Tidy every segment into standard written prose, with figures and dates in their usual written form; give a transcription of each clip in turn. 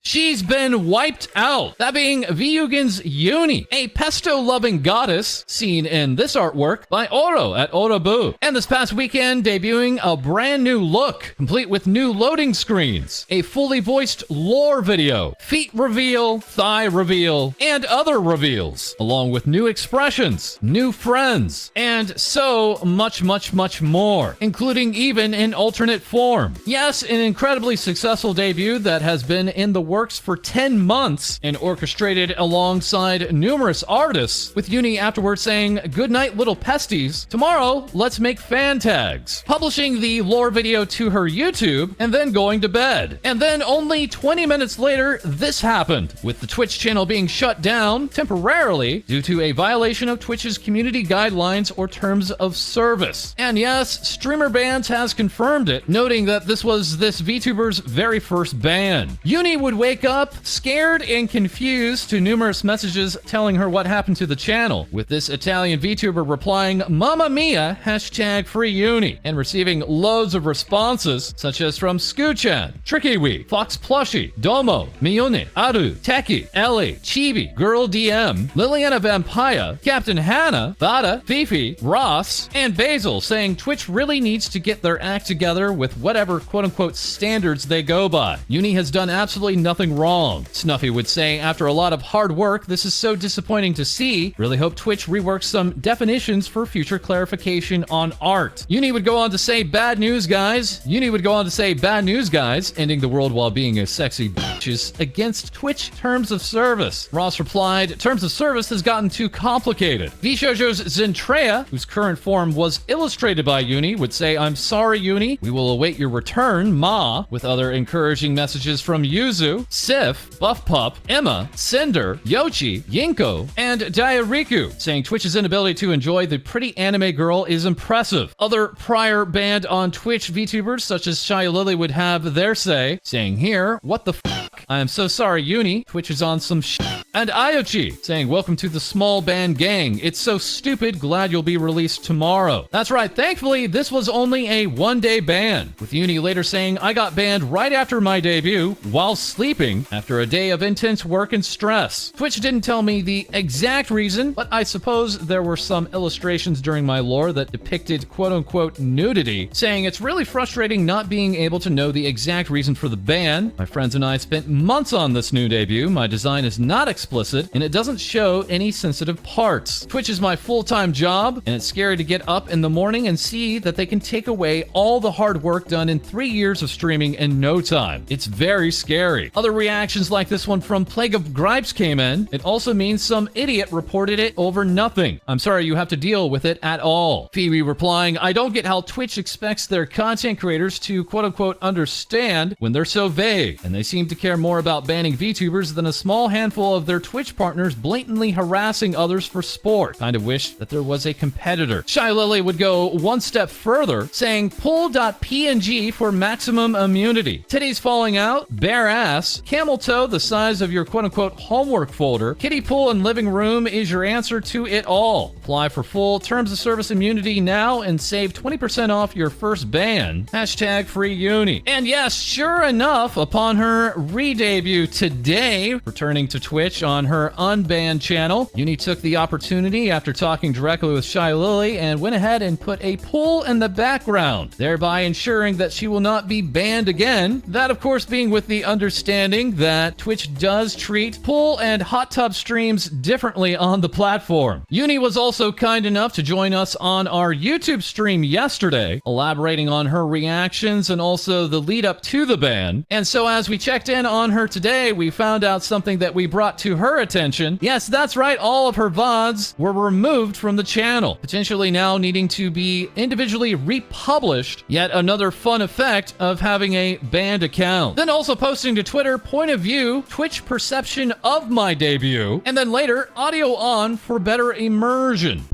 She's been wiped out. That being Vyugen's Yuni, a pesto-loving goddess seen in this artwork by Oro at Orobu. And this past weekend, debuting a brand new look, complete with new loading screens, a fully voiced lore video, feet reveal, thigh reveal, and other reveals, along with new expressions, new friends, and so much, much, much more, including even an alternate form. Yes, an incredibly successful debut that has been in the works for 10 months and orchestrated alongside numerous artists, with Yuni afterwards saying, "Good night, little pesties. Tomorrow, let's make fan tags," publishing the lore video to her YouTube, and then going to bed. And then only 20 minutes later, this happened, with the Twitch channel being shut down temporarily due to a violation of Twitch's community guidelines or terms of service. And yes, Streamer Bans has confirmed it, noting that this was this VTuber's very first ban. Yuni would wake up scared and confused to numerous messages telling her what happened to the channel, with this Italian VTuber replying, "Mamma mia, #FreeUni," and receiving loads of responses, such as from Scoo-chan, TrickyWee, FoxPlushy, Domo, Miyune, Aru, Teki, Ellie, Chibi, Girl DM, Liliana Vampire, Captain Hannah, Vada, Fifi, Ross, and Basil, saying Twitch really needs to get their act together with whatever quote-unquote standards they go by. Yuni has done absolutely nothing wrong. Snuffy would say, "After a lot of hard work, this is so disappointing to see. Really hope Twitch reworks some definitions for future clarification on art." Yuni would go on to say, "Bad news, guys." Yuni would go on to say, "Bad news, guys. Ending the world while being a sexy bitch is against Twitch terms of service." Ross replied, "Terms of service has gotten too complicated." VShojo's Zentrea, whose current form was illustrated by Yuni, would say, "I'm sorry, Yuni. We will await your return, Ma," with other encouraging messages from Yuzu, Sif, Buff Pup, Emma, Cinder, Yoshi, Yinko, and Diariku, saying Twitch's inability to enjoy the pretty anime girl is impressive. Other prior banned on Twitch VTubers such as Shy Lily would have their say, saying here, "What the fuck? I am so sorry, Yuni. Twitch is on some shit." And Ayochi, saying, "Welcome to the small band gang. It's so stupid. Glad you'll be released tomorrow." That's right. Thankfully, this was only a one-day ban, with Yuni later saying, "I got banned right after my debut while sleeping after a day of intense work and stress. Twitch didn't tell me the exact reason, but I suppose there were some illustrations during my lore that depicted quote-unquote nudity, saying it's really frustrating not being able to know the exact reason for the ban. My friends and I spent months on this new debut. My design is not explicit, and it doesn't show any sensitive parts. Twitch is my full-time job, and it's scary to get up in the morning and see that they can take away all the hard work done in 3 years of streaming in no time. It's very scary." Other reactions like this one from Plague of Gripes came in. "It also means some idiot reported it over nothing. I'm sorry you have to deal with it at all." Phoebe replying, "I don't get how Twitch expects their content creators to quote-unquote understand when they're so vague, and they seem to care more about banning VTubers than a small handful of their Twitch partners blatantly harassing others for sport. Kind of wish that there was a competitor." Shy Lily would go one step further, saying, "Pull.png for maximum immunity. Titties falling out, bare ass, camel toe the size of your quote-unquote homework folder, kiddie pool and living room is your answer to it all. Apply for full terms of service immunity now and save 20% off your first ban. #FreeUni." And yes, sure enough, upon her re-debut today, returning to Twitch on her unbanned channel, Yuni took the opportunity after talking directly with Shy Lily and went ahead and put a pool in the background, thereby ensuring that she will not be banned again. That, of course, being with the understanding that Twitch does treat pool and hot tub streams differently on the platform. Yuni was also kind enough to join us on our YouTube stream yesterday, elaborating on her reactions and also the lead up to the ban. And so as we checked in on her today, we found out something that we brought to her attention. Yes, that's right, all of her VODs were removed from the channel, potentially now needing to be individually republished. Yet another fun effect of having a banned account. Then also posting to Twitter, point of view, Twitch perception of my debut, and then later, audio on for better immersion.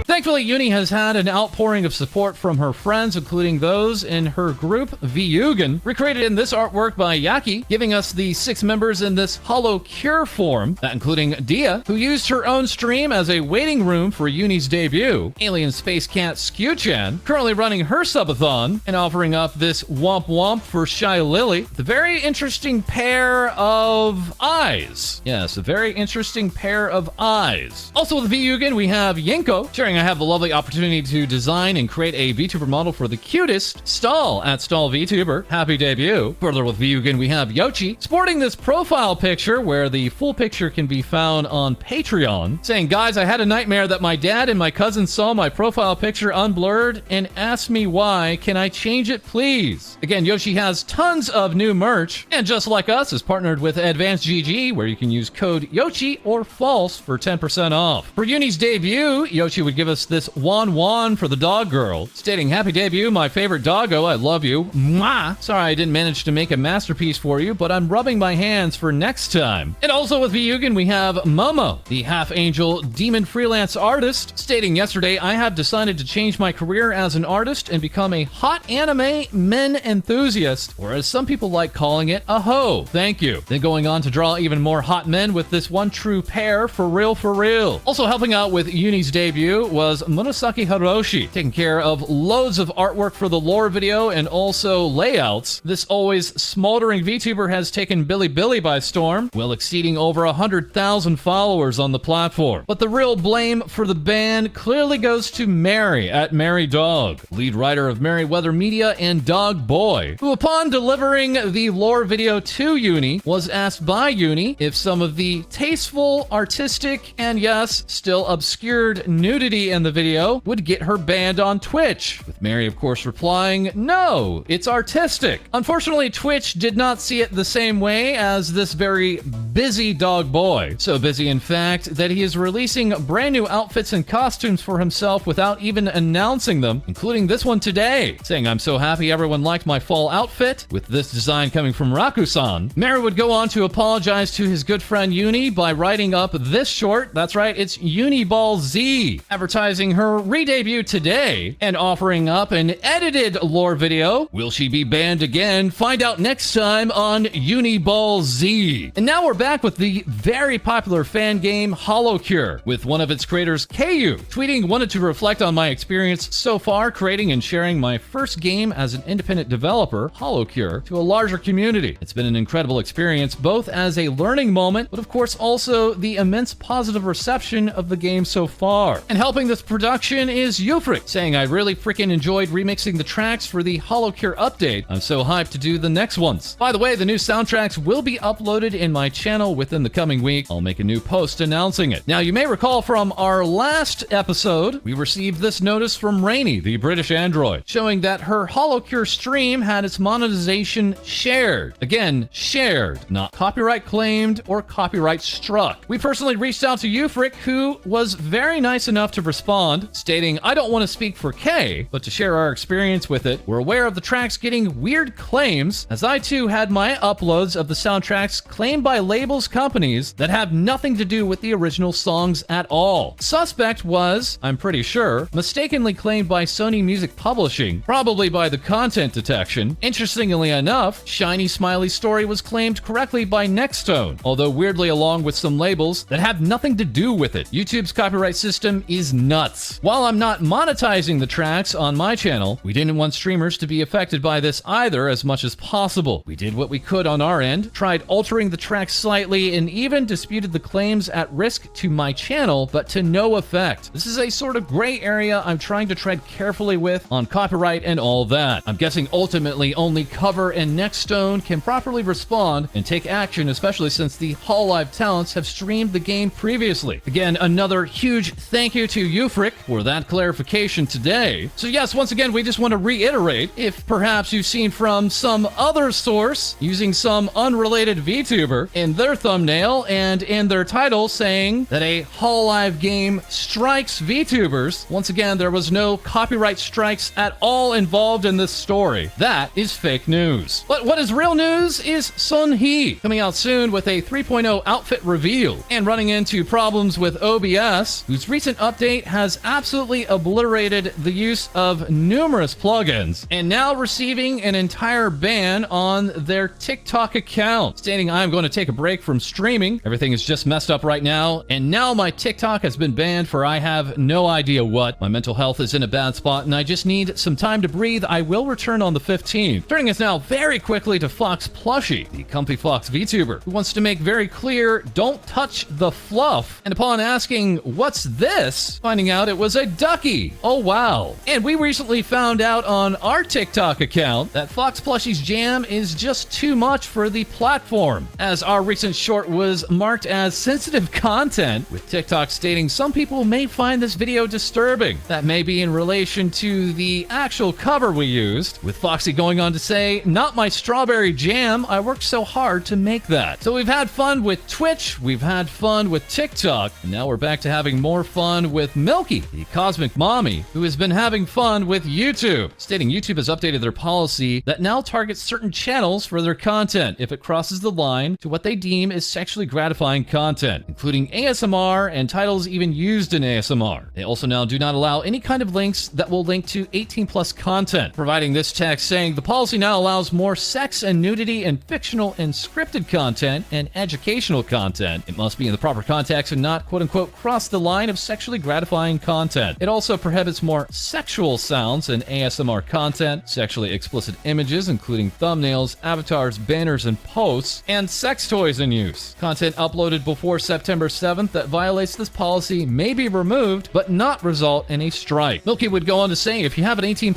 Thank Thankfully, Yuni has had an outpouring of support from her friends, including those in her group, Vyugen, recreated in this artwork by Yaki, giving us the 6 members in this HoloCure form, that including Dia, who used her own stream as a waiting room for Yuni's debut, Alien Space Cat Skew-chan, currently running her subathon, and offering up this Womp Womp for Shy Lily, the very interesting pair of eyes. Yes, a very interesting pair of eyes. Also with Vyugen, we have Yinko, sharing I have the lovely opportunity to design and create a VTuber model for the cutest, Stall at Stall VTuber. Happy debut. Further with Vyugen, we have Yoshi, sporting this profile picture where the full picture can be found on Patreon, saying, guys, I had a nightmare that my dad and my cousin saw my profile picture unblurred and asked me why. Can I change it, please? Again, Yoshi has tons of new merch, and just like us, is partnered with Advanced GG, where you can use code Yoshi or False for 10% off. For Yuni's debut, Yoshi would give us this Wan for the dog girl, stating, happy debut, my favorite doggo, I love you. Mwah! Sorry I didn't manage to make a masterpiece for you, but I'm rubbing my hands for next time. And also with Vyugen, we have Momo, the half-angel demon freelance artist, stating, yesterday I have decided to change my career as an artist and become a hot anime men enthusiast, or as some people like calling it, a hoe. Thank you. Then going on to draw even more hot men with this one true pair, for real for real. Also helping out with Yuni's debut was Murasaki Hiroshi, taking care of loads of artwork for the lore video and also layouts. This always smoldering VTuber has taken Billy by storm, well exceeding over 100,000 followers on the platform. But the real blame for the ban clearly goes to Mary at Mary Dog, lead writer of Merryweather Media and Dog Boy, who upon delivering the lore video to Yuni, was asked by Yuni if some of the tasteful, artistic, and yes, still obscured nudity in the video would get her banned on Twitch, with Mary of course replying, no, it's artistic. Unfortunately, Twitch did not see it the same way as this very busy Dog Boy. So busy in fact that he is releasing brand new outfits and costumes for himself without even announcing them, including this one today, saying, I'm so happy everyone liked my fall outfit, with this design coming from Raku-san. Mary would go on to apologize to his good friend Yuni by writing up this short, that's right, it's Uniball Z, advertising her re-debut today and offering up an edited lore video. Will she be banned again? Find out next time on Uniball Z. And now we're back with the very popular fan game HoloCure, with one of its creators, KU, tweeting, wanted to reflect on my experience so far creating and sharing my first game as an independent developer, HoloCure, to a larger community. It's been an incredible experience, both as a learning moment, but of course also the immense positive reception of the game so far. And helping this production is Yufrik, saying, I really freaking enjoyed remixing the tracks for the HoloCure update. I'm so hyped to do the next ones. By the way, the new soundtracks will be uploaded in my channel within the coming week. I'll make a new post announcing it. Now, you may recall from our last episode, we received this notice from Rainy, the British android, showing that her HoloCure stream had its monetization shared. Again, shared, not copyright claimed or copyright struck. We personally reached out to Yufrik, who was very nice enough to respond, stating, I don't want to speak for Kay, but to share our experience with it, we're aware of the tracks getting weird claims, as I too had my uploads of the soundtracks claimed by labels companies that have nothing to do with the original songs at all. Suspect was, I'm pretty sure, mistakenly claimed by Sony Music Publishing, probably by the content detection. Interestingly enough, Shiny Smiley's story was claimed correctly by Nextone, although weirdly along with some labels that have nothing to do with it. YouTube's copyright system is nuts. While I'm not monetizing the tracks on my channel, we didn't want streamers to be affected by this either as much as possible. We did what we could on our end, tried altering the tracks slightly, and even disputed the claims at risk to my channel, but to no effect. This is a sort of gray area I'm trying to tread carefully with on copyright and all that. I'm guessing ultimately only Cover and Nextone can properly respond and take action, especially since the HoloLive talents have streamed the game previously. Again, another huge thank you to Yufrik for that clarification today. So yes, once again, we just want to reiterate, if perhaps you've seen from some other source using some unrelated VTuber, in their thumbnail and in their title saying that a HoloLive game strikes VTubers. Once again, there was no copyright strikes at all involved in this story. That is fake news. But what is real news is Sunhee coming out soon with a 3.0 outfit reveal and running into problems with OBS, whose recent update has absolutely obliterated the use of numerous plugins, and now receiving an entire ban on their TikTok account, stating I'm going to take a break from streaming. Everything is just messed up right now, and now my TikTok has been banned for I have no idea what. My mental health is in a bad spot, and I just need some time to breathe. I will return on the 15th. Turning us now very quickly to FoxPlushy, the Comfy Fox VTuber, who wants to make very clear, don't touch the fluff. And upon asking, what's this? Finding out it was a ducky. Oh wow. And we recently found out on our TikTok account that FoxPlushy's jam is just too much for the platform, as our recent short was marked as sensitive content, with TikTok stating some people may find this video disturbing. That may be in relation to the actual cover we used, with Foxy going on to say, not my strawberry jam, I worked so hard to make that. So we've had fun with Twitch, we've had fun with TikTok, and now we're back to having more fun with Milky, the cosmic mommy, who has been having fun with YouTube, stating YouTube has updated their policy that now targets certain channels for their content if it crosses the line to what they deem is sexually gratifying content, including ASMR and titles even used in ASMR. They also now do not allow any kind of links that will link to 18+ content, providing this text saying the policy now allows more sex and nudity and fictional and scripted content and educational content. It must be in the proper context and not quote-unquote cross the line of sexually gratifying content. It also prohibits more sexual sounds and ASMR content, sexually explicit images including thumbnails, avatars, banners, and posts, and sex toys in use. Content uploaded before September 7th that violates this policy may be removed, but not result in a strike. Milky would go on to say, if you have an 18+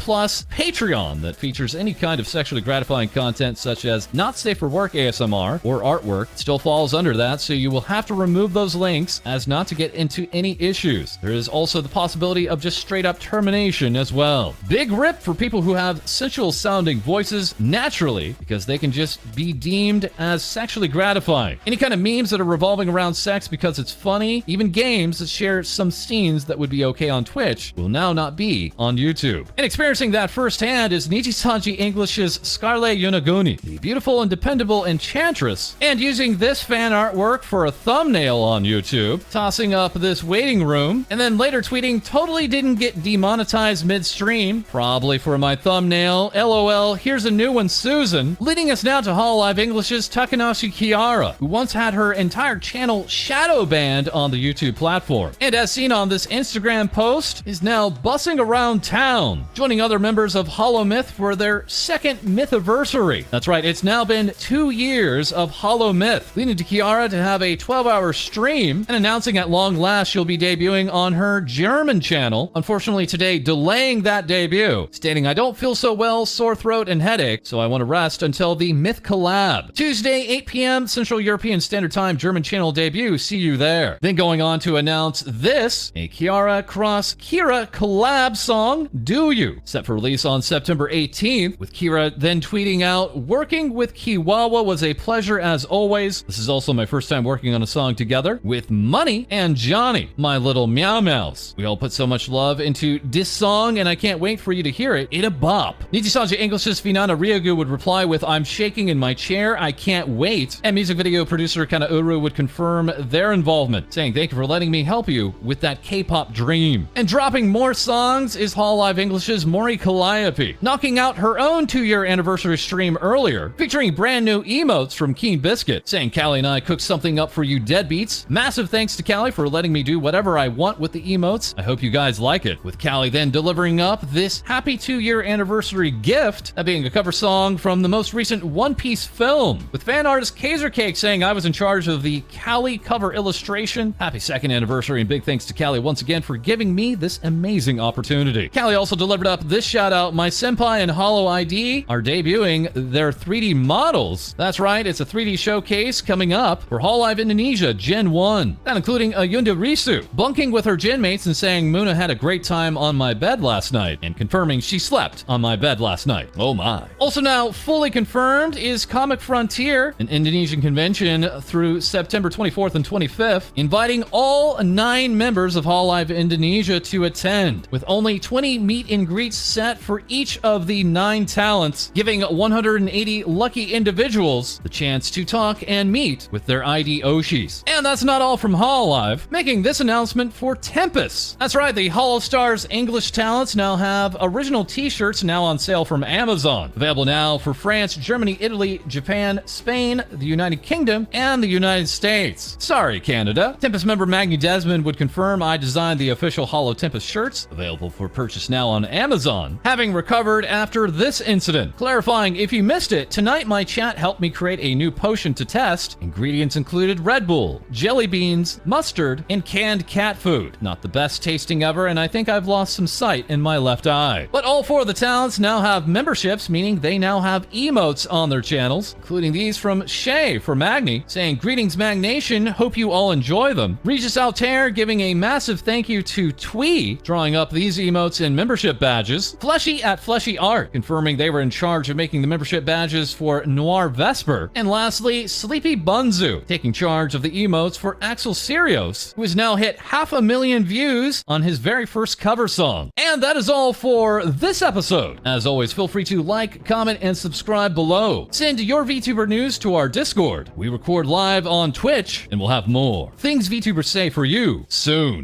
Patreon that features any kind of sexually gratifying content such as not safe for work ASMR or artwork, it still falls under that, so you will have to remove those links as not to get into any issues. There is also the possibility of just straight up termination as well. Big rip for people who have sensual sounding voices naturally, because they can just be deemed as sexually gratifying. Any kind of memes that are revolving around sex because it's funny, even games that share some scenes that would be okay on Twitch, will now not be on YouTube. And experiencing that firsthand is Nijisanji English's Scarle Yonaguni, the beautiful and dependable enchantress, and using this fan artwork for a thumbnail on YouTube, tossing up this waiting room, and then later tweeting, totally didn't get demonetized midstream, probably for my thumbnail, LOL, here's a new one, Susan, leading us now to HoloLive English's Takanashi Kiara, who once had her entire channel shadow banned on the YouTube platform, and as seen on this Instagram post, is now bussing around town, joining other members of HoloMyth for their second mythiversary. That's right, it's now been 2 years of HoloMyth, leading to Kiara to have a 12-hour stream and announcing at long last she'll be debuting on her German channel, unfortunately today delaying that debut, stating I don't feel so well, sore throat and headache, so I want to rest until the Myth collab. Tuesday, 8 p.m. Central European Standard Time German channel debut, see you there. Then going on to announce this, a Kiara cross Kira collab song, Do You, set for release on September 18th, with Kira then tweeting out, working with Kiwawa was a pleasure as always. This is also my first time working on a song together with Money and Johnny, my little meow mouse. We all put so much love into this song and I can't wait for you to hear it. It a bop. Nijisanji English's Finana Ryogu would reply with, I'm shaking in my chair, I can't wait. And music video producer Kanauru would confirm their involvement, saying thank you for letting me help you with that K-pop dream. And dropping more songs is HoloLive English's Mori Calliope, knocking out her own 2-year anniversary stream earlier, featuring brand new emotes from Keen Biscuit, saying Callie and I cooked something up for you deadbeats. Massive thanks to Callie for letting me do whatever I want with the emotes. I hope you guys like it. With Callie then delivering up this happy 2-year anniversary gift, that being a cover song from the most recent One Piece film, with fan artist Kaiser Cake saying I was in charge of the Callie cover illustration. Happy 2nd anniversary and big thanks to Callie once again for giving me this amazing opportunity. Callie also delivered up this shout out, my senpai and HoloID are debuting their 3D models. That's right, it's a 3D showcase coming up for HoloLive Indonesia Gen 1. That including Ayunda Risu, bunking with her gen mates and saying Muna had a great time on my bed last night, and confirming she slept on my bed last night. Oh my. Also now fully confirmed is Comic Frontier, an Indonesian convention through September 24th and 25th, inviting all 9 members of HoloLive Indonesia to attend, with only 20 meet and greets set for each of the 9 talents, giving 180 lucky individuals the chance to talk and meet with their ID Oshis. And that's not all from HoloLive, making this announcement for TEMPUS. That's right, the HoloStars English talents now have original t-shirts now on sale from Amazon. Available now for France, Germany, Italy, Japan, Spain, the United Kingdom, and the United States. Sorry, Canada. TEMPUS member Maggie Desmond would confirm I designed the official Holo TEMPUS shirts, available for purchase now on Amazon, having recovered after this incident. Clarifying, if you missed it, tonight my chat helped me create a new potion to test. Ingredients included Red Bull, jelly beans, mustard, and canned cat food. Not the best tasting ever, and I think I've lost some sight in my left eye. But all 4 of the talents now have memberships, meaning they now have emotes on their channels, including these from Shay for Magni, saying, "Greetings, Magnation, hope you all enjoy them." Regis Altair giving a massive thank you to Twee, drawing up these emotes and membership badges. Fleshy at Fleshy Art, confirming they were in charge of making the membership badges for Noir Vesper. And lastly, Sleepy Bunzu, taking charge of the emotes for Axel Sirios, who has now hit 500,000 views on his very first cover song. And that is all for this episode. As always, feel free to like, comment, and subscribe below. Send your VTuber news to our Discord. We record live on Twitch, and we'll have more Things VTubers Say for you soon.